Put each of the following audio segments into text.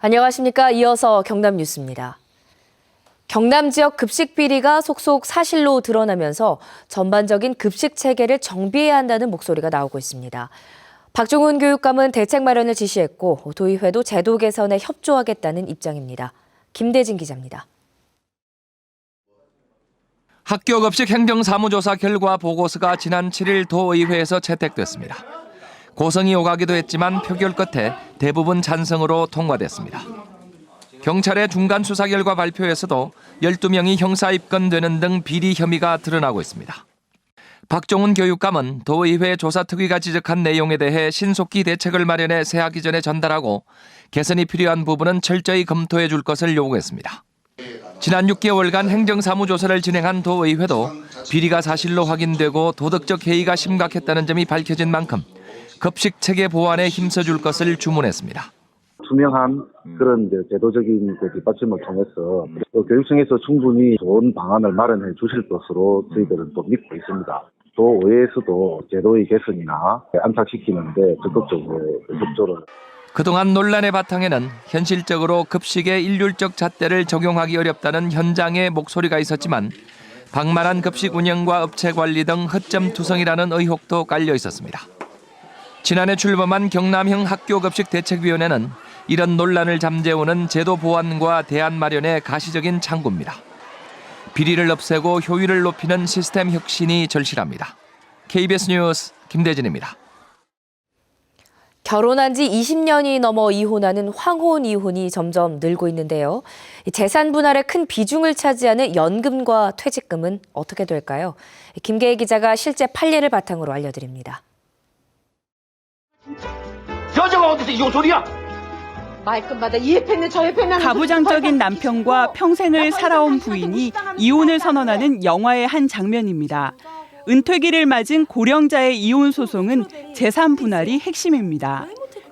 안녕하십니까. 이어서 경남 뉴스입니다. 경남 지역 급식 비리가 속속 사실로 드러나면서 전반적인 급식 체계를 정비해야 한다는 목소리가 나오고 있습니다. 박종훈 교육감은 대책 마련을 지시했고 도의회도 제도 개선에 협조하겠다는 입장입니다. 김대진 기자입니다. 학교급식 행정사무조사 결과 보고서가 지난 7일 도의회에서 채택됐습니다. 고성이 오가기도 했지만 표결 끝에 대부분 찬성으로 통과됐습니다. 경찰의 중간 수사 결과 발표에서도 12명이 형사 입건되는 등 비리 혐의가 드러나고 있습니다. 박종훈 교육감은 도의회 조사특위가 지적한 내용에 대해 신속히 대책을 마련해 새하기 전에 전달하고 개선이 필요한 부분은 철저히 검토해 줄 것을 요구했습니다. 지난 6개월간 행정사무조사를 진행한 도의회도 비리가 사실로 확인되고 도덕적 해이가 심각했다는 점이 밝혀진 만큼 급식 체계 보완에 힘써줄 것을 주문했습니다. 투명한 그런 제도적인 뒷받침을 통해서 교육청에서 충분히 좋은 방안을 마련해 주실 것으로 저희들은 또 믿고 있습니다. 도의회에서도 제도의 개선이나 안착시키는데 적극적으로 협조를. 그동안 논란의 바탕에는 현실적으로 급식의 일률적 잣대를 적용하기 어렵다는 현장의 목소리가 있었지만 방만한 급식 운영과 업체 관리 등 허점투성이라는 의혹도 깔려 있었습니다. 지난해 출범한 경남형 학교급식대책위원회는 이런 논란을 잠재우는 제도 보완과 대안 마련의 가시적인 창구입니다. 비리를 없애고 효율을 높이는 시스템 혁신이 절실합니다. KBS 뉴스 김대진입니다. 결혼한 지 20년이 넘어 이혼하는 황혼 이혼이 점점 늘고 있는데요. 재산 분할에 큰 비중을 차지하는 연금과 퇴직금은 어떻게 될까요? 김계희 기자가 실제 판례를 바탕으로 알려드립니다. 여자가 어디서 이혼 소리야? 말끝마다 이 옆에는 저 옆에는 가부장적인 남편과 평생을 살아온 부인이 이혼을 선언하는 영화의 한 장면입니다. 은퇴기를 맞은 고령자의 이혼 소송은 재산 분할이 핵심입니다.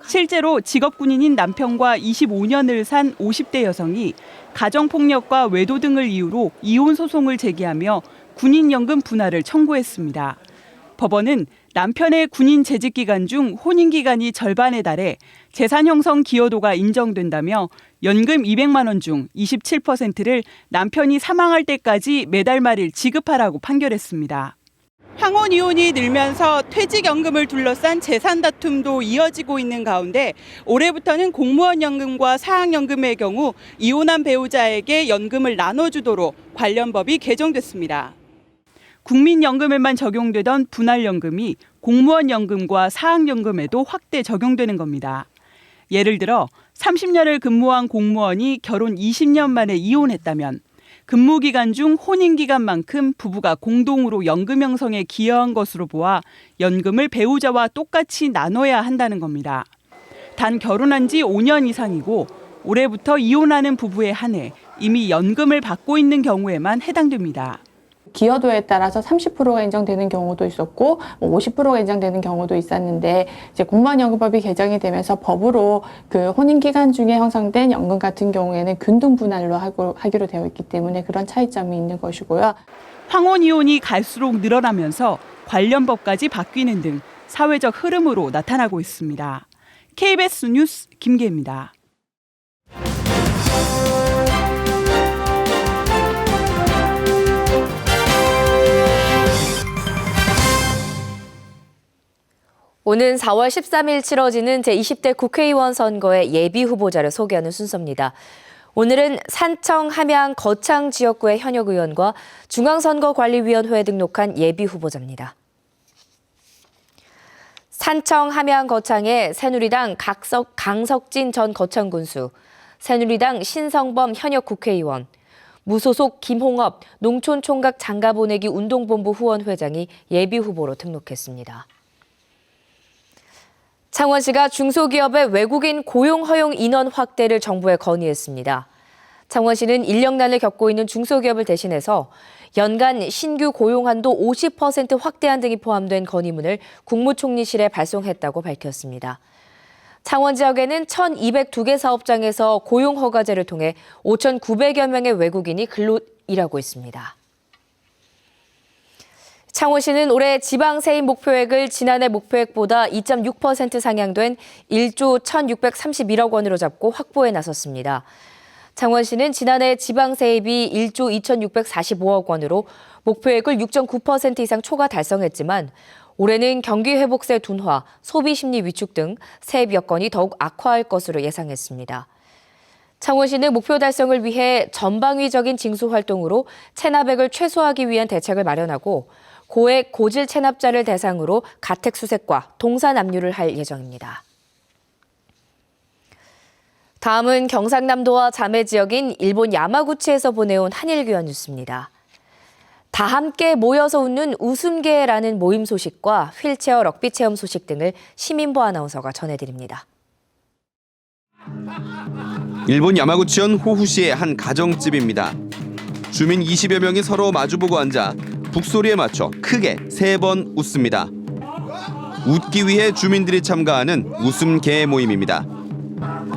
실제로 직업군인인 남편과 25년을 산 50대 여성이 가정폭력과 외도 등을 이유로 이혼 소송을 제기하며 군인연금 분할을 청구했습니다. 법원은 남편의 군인 재직 기간 중 혼인 기간이 절반에 달해 재산 형성 기여도가 인정된다며 연금 200만 원 중 27%를 남편이 사망할 때까지 매달 말일 지급하라고 판결했습니다. 황혼 이혼이 늘면서 퇴직연금을 둘러싼 재산 다툼도 이어지고 있는 가운데 올해부터는 공무원 연금과 사학연금의 경우 이혼한 배우자에게 연금을 나눠주도록 관련 법이 개정됐습니다. 국민연금에만 적용되던 분할연금이 공무원연금과 사학연금에도 확대 적용되는 겁니다. 예를 들어 30년을 근무한 공무원이 결혼 20년 만에 이혼했다면 근무기간 중 혼인기간만큼 부부가 공동으로 연금 형성에 기여한 것으로 보아 연금을 배우자와 똑같이 나눠야 한다는 겁니다. 단 결혼한 지 5년 이상이고 올해부터 이혼하는 부부에 한해 이미 연금을 받고 있는 경우에만 해당됩니다. 기여도에 따라서 30%가 인정되는 경우도 있었고 50%가 인정되는 경우도 있었는데 이제 공무원연금법이 개정이 되면서 법으로 그 혼인 기간 중에 형성된 연금 같은 경우에는 균등 분할로 하기로 되어 있기 때문에 그런 차이점이 있는 것이고요. 황혼 이혼이 갈수록 늘어나면서 관련 법까지 바뀌는 등 사회적 흐름으로 나타나고 있습니다. KBS 뉴스 김계입니다. 오는 4월 13일 치러지는 제20대 국회의원 선거의 예비 후보자를 소개하는 순서입니다. 오늘은 산청, 함양, 거창 지역구의 현역 의원과 중앙선거관리위원회에 등록한 예비 후보자입니다. 산청, 함양, 거창의 새누리당 강석진 전 거창군수, 새누리당 신성범 현역 국회의원, 무소속 김홍업 농촌총각 장가보내기 운동본부 후원회장이 예비 후보로 등록했습니다. 창원시가 중소기업의 외국인 고용 허용 인원 확대를 정부에 건의했습니다. 창원시는 인력난을 겪고 있는 중소기업을 대신해서 연간 신규 고용 한도 50% 확대한 등이 포함된 건의문을 국무총리실에 발송했다고 밝혔습니다. 창원 지역에는 1,202개 사업장에서 고용 허가제를 통해 5,900여 명의 외국인이 근로 일하고 있습니다. 창원시는 올해 지방세입 목표액을 지난해 목표액보다 2.6% 상향된 1조 1,631억 원으로 잡고 확보에 나섰습니다. 창원시는 지난해 지방세입이 1조 2,645억 원으로 목표액을 6.9% 이상 초과 달성했지만 올해는 경기회복세 둔화, 소비심리 위축 등 세입 여건이 더욱 악화할 것으로 예상했습니다. 창원시는 목표 달성을 위해 전방위적인 징수 활동으로 체납액을 최소화하기 위한 대책을 마련하고 고액 고질 체납자를 대상으로 가택 수색과 동산 압류를 할 예정입니다. 다음은 경상남도와 자매 지역인 일본 야마구치에서 보내온 한일 귀환 뉴스입니다. 다 함께 모여서 웃는 웃음개라는 모임 소식과 휠체어 럭비 체험 소식 등을 시민보 아나운서가 전해드립니다. 일본 야마구치현 호후시의 한 가정집입니다. 주민 20여 명이 서로 마주보고 앉아 북소리에 맞춰 크게 3번 웃습니다. 웃기 위해 주민들이 참가하는 웃음개 모임입니다.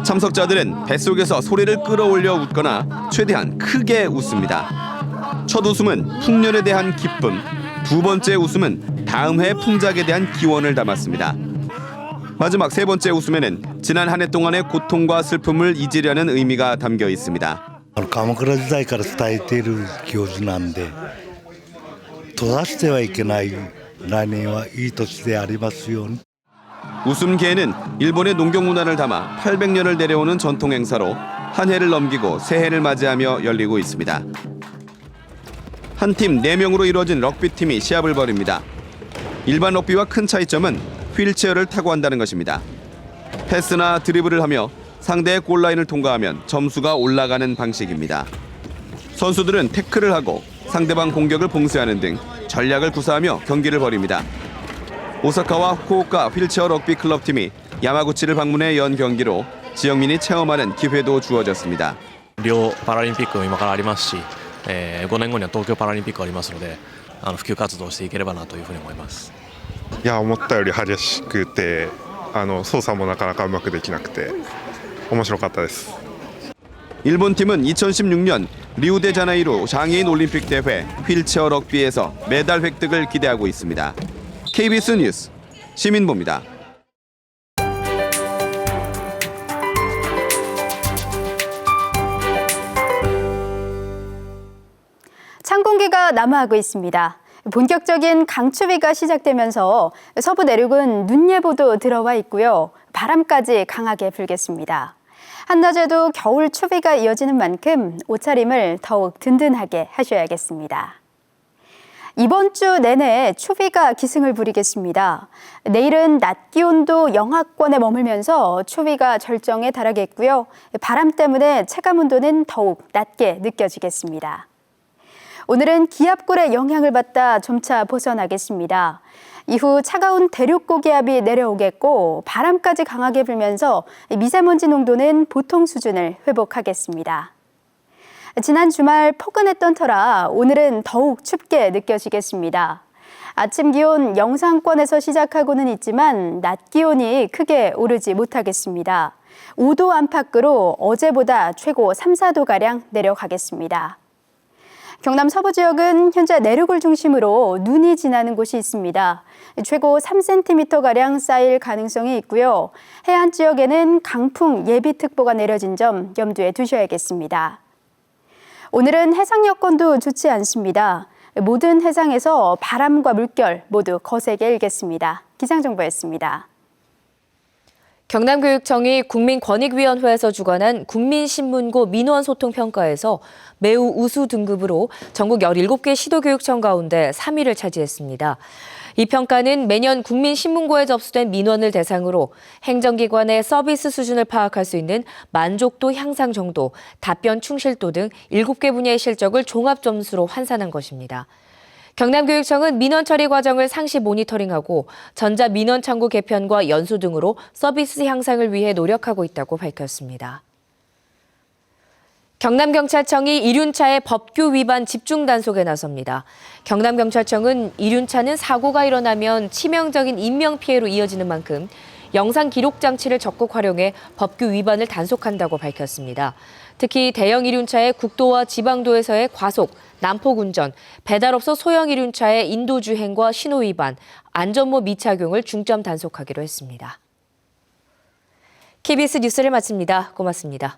참석자들은 뱃속에서 소리를 끌어올려 웃거나 최대한 크게 웃습니다. 첫 웃음은 풍년에 대한 기쁨, 두 번째 웃음은 다음 해 풍작에 대한 기원을 담았습니다. 마지막 세 번째 웃음에는 지난 한 해 동안의 고통과 슬픔을 잊으려는 의미가 담겨 있습니다. 鎌倉時代から伝えている行事なんで閉ざしてはいけない来年はいい年でありますように 웃음개는 일본의 농경 문화를 담아 800년을 내려오는 전통 행사로 한 해를 넘기고 새해를 맞이하며 열리고 있습니다. 한 팀 4명으로 이루어진 럭비팀이 시합을 벌입니다. 일반 럭비와 큰 차이점은 휠체어를 타고 한다는 것입니다. 패스나 드리블을 하며 상대의 골라인을 통과하면 점수가 올라가는 방식입니다. 선수들은 태클을 하고 상대방 공격을 봉쇄하는 등 전략을 구사하며 경기를 벌입니다. 오사카와 후쿠오카 휠체어 럭비 클럽팀이 야마구치를 방문해 연 경기로 지역민이 체험하는 기회도 주어졌습니다. 両パラリンピックも今からありますし、5年後には東京パラリンピックありますので、普及活動をしていければなというふうに思います。いや思ったより激しくて操作もなかなかうまくできなくて面白かったです。 일본 팀은 2016년 리우데자네이루 장애인 올림픽 대회 휠체어 럭비에서 메달 획득을 기대하고 있습니다. KBS 뉴스 시민보입니다. 찬 공기가 남하하고 있습니다. 본격적인 강추위가 시작되면서 서부 내륙은 눈 예보도 들어와 있고요. 바람까지 강하게 불겠습니다. 한낮에도 겨울 추위가 이어지는 만큼 옷차림을 더욱 든든하게 하셔야겠습니다. 이번 주 내내 추위가 기승을 부리겠습니다. 내일은 낮 기온도 영하권에 머물면서 추위가 절정에 달하겠고요. 바람 때문에 체감 온도는 더욱 낮게 느껴지겠습니다. 오늘은 기압골의 영향을 받다 점차 벗어나겠습니다. 이후 차가운 대륙 고기압이 내려오겠고 바람까지 강하게 불면서 미세먼지 농도는 보통 수준을 회복하겠습니다. 지난 주말 포근했던 터라 오늘은 더욱 춥게 느껴지겠습니다. 아침 기온 영상권에서 시작하고는 있지만 낮 기온이 크게 오르지 못하겠습니다. 5도 안팎으로 어제보다 최고 3, 4도가량 내려가겠습니다. 경남 서부 지역은 현재 내륙을 중심으로 눈이 지나는 곳이 있습니다. 최고 3cm가량 쌓일 가능성이 있고요. 해안 지역에는 강풍 예비특보가 내려진 점 염두에 두셔야겠습니다. 오늘은 해상 여건도 좋지 않습니다. 모든 해상에서 바람과 물결 모두 거세게 일겠습니다. 기상정보였습니다. 경남교육청이 국민권익위원회에서 주관한 국민신문고 민원소통평가에서 매우 우수 등급으로 전국 17개 시도교육청 가운데 3위를 차지했습니다. 이 평가는 매년 국민신문고에 접수된 민원을 대상으로 행정기관의 서비스 수준을 파악할 수 있는 만족도 향상 정도, 답변 충실도 등 7개 분야의 실적을 종합 점수로 환산한 것입니다. 경남교육청은 민원 처리 과정을 상시 모니터링하고 전자민원창구 개편과 연수 등으로 서비스 향상을 위해 노력하고 있다고 밝혔습니다. 경남경찰청이 이륜차의 법규 위반 집중 단속에 나섭니다. 경남경찰청은 이륜차는 사고가 일어나면 치명적인 인명피해로 이어지는 만큼 영상 기록 장치를 적극 활용해 법규 위반을 단속한다고 밝혔습니다. 특히 대형 이륜차의 국도와 지방도에서의 과속, 난폭 운전, 배달업소 소형 이륜차의 인도주행과 신호 위반, 안전모 미착용을 중점 단속하기로 했습니다. KBS 뉴스를 마칩니다. 고맙습니다.